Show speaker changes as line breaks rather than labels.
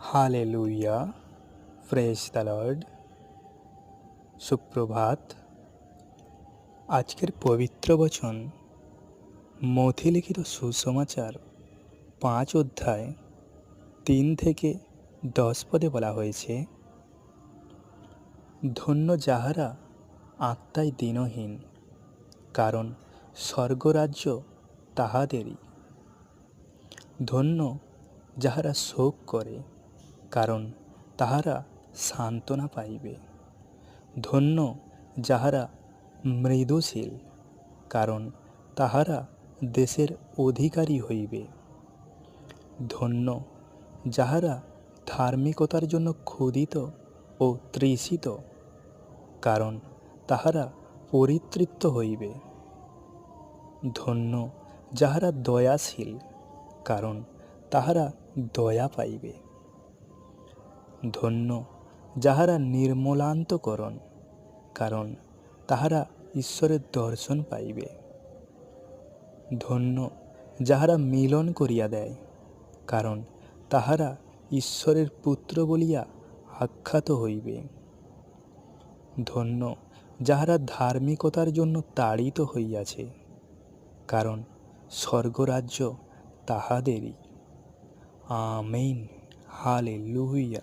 Hallelujah, praise the Lord. সুপ্রভাত। আজকের পবিত্র বচন মথি লিখিত সুসমাচার 5 অধ্যায় 3 থেকে 10 পদে বলা হয়েছে, ধন্য যাহারা আত্মায় দীনহীন, কারণ স্বর্গরাজ্য তাহাদেরই। ধন্য যাহারা শোক করে, কারণ তাহারা সান্ত্বনা পাইবে। ধন্য যাহারা মৃদুশীল, কারণ তাহারা দেশের অধিকারী হইবে। ধন্য যাহারা ধার্মিকতার জন্য ক্ষুধিত ও তৃষিত, কারণ তাহারা পরিতৃপ্ত হইবে। ধন্য যাহারা দয়াশীল, কারণ তাহারা দয়া পাইবে। ধন্য যাহারা নির্মলান্তকরণ, কারণ তাহারা ঈশ্বরের দর্শন পাইবে। ধন্য যাহারা মিলন করিয়া দেয়, কারণ তাহারা ঈশ্বরের পুত্র বলিয়া আখ্যাত হইবে। ধন্য যাহারা ধার্মিকতার জন্য তাড়িত হইয়াছে, কারণ স্বর্গরাজ্য তাহাদেরই। আমেন। হালেলুয়া।